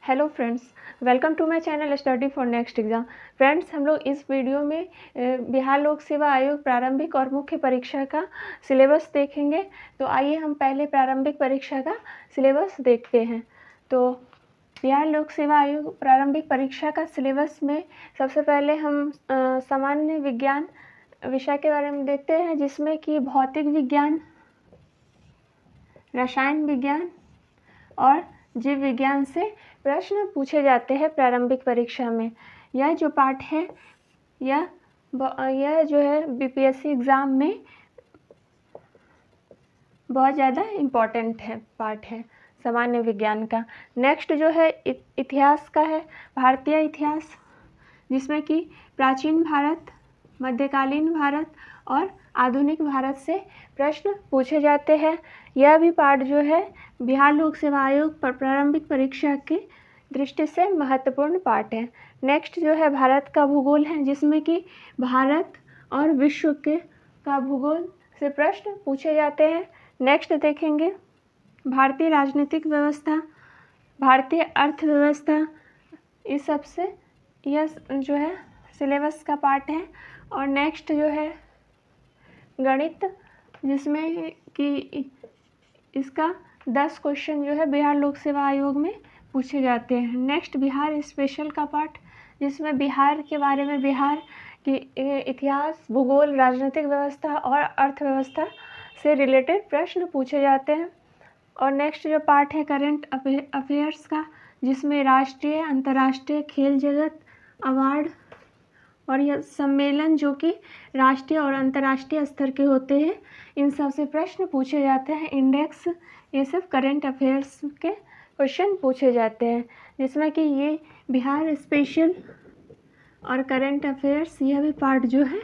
Hello friends, welcome to my channel study for next exam. Friends, हम लोग इस video में बिहार लोक सेवा आयोग प्रारंभिक और मुख्य परीक्षा का सिलेबस देखेंगे। तो आइए हम पहले प्रारंभिक परीक्षा का सिलेबस देखते हैं। तो बिहार लोक सेवा आयोग प्रारंभिक परीक्षा का सिलेबस में सबसे पहले हम सामान्य विज्ञान विषय के बारे में देखते हैं, जिसमें कि भौतिक विज्ञान, रसायन विज्ञान और जीव विज्ञान से प्रश्न पूछे जाते हैं प्रारंभिक परीक्षा में। यह जो पाठ है यह जो है बीपीएससी एग्ज़ाम में बहुत ज़्यादा इम्पॉर्टेंट है पाठ है सामान्य विज्ञान का। नेक्स्ट जो है इतिहास का है, भारतीय इतिहास, जिसमें कि प्राचीन भारत, मध्यकालीन भारत और आधुनिक भारत से प्रश्न पूछे जाते हैं। यह भी पाठ जो है बिहार लोक सेवा आयोग पर प्रारंभिक परीक्षा की दृष्टि से महत्वपूर्ण पाठ है। नेक्स्ट जो है भारत का भूगोल है, जिसमें कि भारत और विश्व के का भूगोल से प्रश्न पूछे जाते हैं। नेक्स्ट देखेंगे भारतीय राजनीतिक व्यवस्था, भारतीय अर्थव्यवस्था, इस सब से यह जो है सिलेबस का पार्ट है। और नेक्स्ट जो है गणित, जिसमें कि इसका 10 क्वेश्चन जो है बिहार लोक सेवा आयोग में पूछे जाते हैं। नेक्स्ट बिहार स्पेशल का पार्ट, जिसमें बिहार के बारे में, बिहार की इतिहास, भूगोल, राजनीतिक व्यवस्था और अर्थव्यवस्था से रिलेटेड प्रश्न पूछे जाते हैं। और नेक्स्ट जो पार्ट है करेंट अफेयर्स का, जिसमें राष्ट्रीय अंतर्राष्ट्रीय खेल जगत अवार्ड और यह सम्मेलन जो कि राष्ट्रीय और अंतर्राष्ट्रीय स्तर के होते हैं, इन सब से प्रश्न पूछे जाते हैं। इंडेक्स, ये सब करेंट अफेयर्स के क्वेश्चन पूछे जाते हैं, जिसमें कि ये बिहार स्पेशल और करेंट अफेयर्स, यह भी पार्ट जो है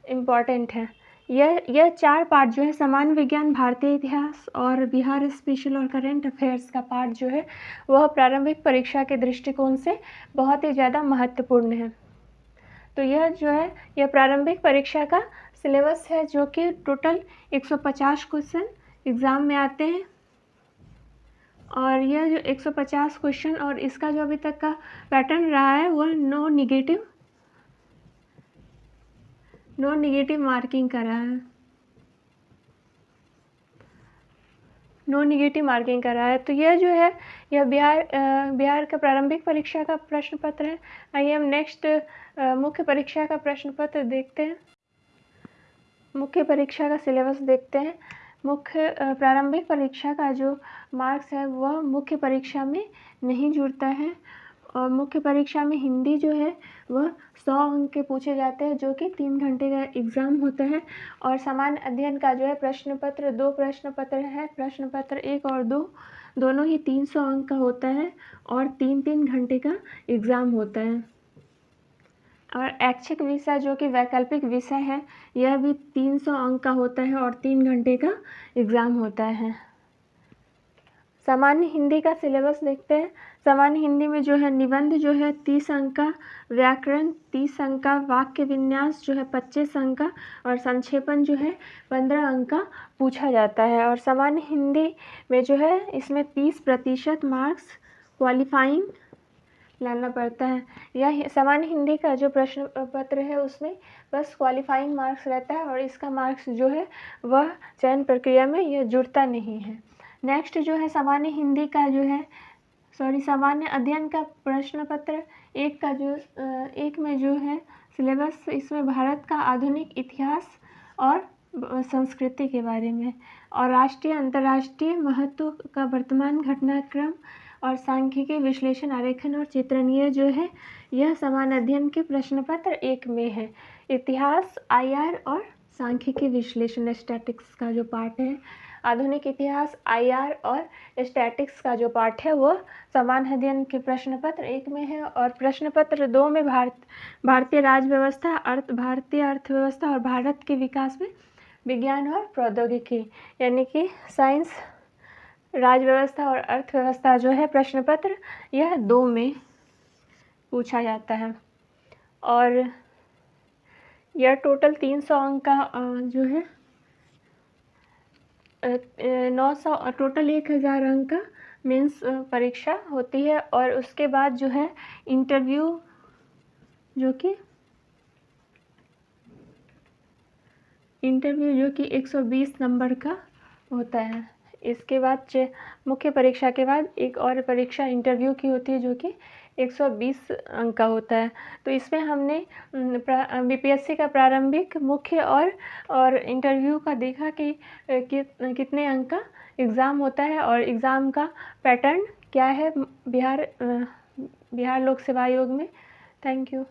इम्पॉर्टेंट है। यह 4 पार्ट जो है सामान्य विज्ञान, भारतीय इतिहास और बिहार स्पेशल और करेंट अफेयर्स का पार्ट जो है वह प्रारंभिक परीक्षा के दृष्टिकोण से बहुत ही ज़्यादा महत्वपूर्ण है। तो यह जो है यह प्रारंभिक परीक्षा का सिलेबस है, जो कि टोटल 150 क्वेश्चन एग्ज़ाम में आते हैं। और यह जो 150 क्वेश्चन और इसका जो अभी तक का पैटर्न रहा है वह नो निगेटिव मार्किंग का रहा है, नो निगेटिव मार्किंग का रहा है। तो यह जो है यह बिहार का प्रारंभिक परीक्षा का प्रश्न पत्र है। आइए हम नेक्स्ट मुख्य परीक्षा का प्रश्न पत्र देखते हैं। मुख्य परीक्षा का सिलेबस देखते हैं। मुख्य प्रारंभिक परीक्षा का जो मार्क्स है वह मुख्य परीक्षा में नहीं जुड़ता है। और मुख्य परीक्षा में हिंदी जो है वह 100 अंक के पूछे जाते हैं, जो कि 3 घंटे का एग्ज़ाम होता है। और सामान्य अध्ययन का जो है प्रश्न पत्र 2 प्रश्न पत्र है, प्रश्न पत्र 1 और 2 दोनों ही 300 अंक का होता है और 3-3 घंटे का एग्ज़ाम होता है। और ऐच्छिक विषय जो कि वैकल्पिक विषय है, यह भी 300 अंक का होता है और 3 घंटे का एग्ज़ाम होता है। सामान्य हिंदी का सिलेबस देखते हैं। सामान्य हिंदी में जो है निबंध जो है 30 अंक का, व्याकरण 30 अंक का, वाक्य विन्यास जो है 25 अंक का और संक्षेपण जो है 15 अंक का पूछा जाता है। और सामान्य हिंदी में जो है इसमें 30% मार्क्स क्वालिफाइंग लाना पड़ता है। यह सामान्य हिंदी का जो प्रश्न पत्र है उसमें बस क्वालिफाइंग मार्क्स रहता है और इसका मार्क्स जो है वह चयन प्रक्रिया में यह जुड़ता नहीं है। नेक्स्ट जो है सामान्य हिंदी का जो है सामान्य अध्ययन का प्रश्न पत्र एक में जो है सिलेबस, इसमें भारत का आधुनिक इतिहास और संस्कृति के बारे में और राष्ट्रीय अंतर्राष्ट्रीय महत्व का वर्तमान घटनाक्रम और सांख्यिकी विश्लेषण, आरेखन और चित्रण, यह जो है यह सामान्य अध्ययन के प्रश्न पत्र 1 में है। इतिहास, IR और सांख्यिकी विश्लेषण स्टैटिक्स का जो पार्ट है, आधुनिक इतिहास, IR और स्टैटिक्स का जो पार्ट है वह सामान्य अध्ययन के प्रश्न पत्र 1 में है। और प्रश्न पत्र 2 में भारतीय राज्य व्यवस्था, भारतीय अर्थव्यवस्था और भारत के विकास में विज्ञान और प्रौद्योगिकी, यानी कि साइंस, राज्य व्यवस्था और अर्थव्यवस्था जो है प्रश्न पत्र यह 2 में पूछा जाता है। और यह टोटल 300 अंक का जो है 900 टोटल 1000 अंक का मेंस परीक्षा होती है और उसके बाद जो है इंटरव्यू जो कि 120 नंबर का होता है। इसके बाद मुख्य परीक्षा के बाद एक और परीक्षा इंटरव्यू की होती है जो कि 120 अंक का होता है। तो इसमें हमने बीपीएससी का प्रारंभिक, मुख्य और इंटरव्यू का देखा कि कितने अंक का एग्ज़ाम होता है और एग्ज़ाम का पैटर्न क्या है बिहार लोक सेवा आयोग में। Thank you.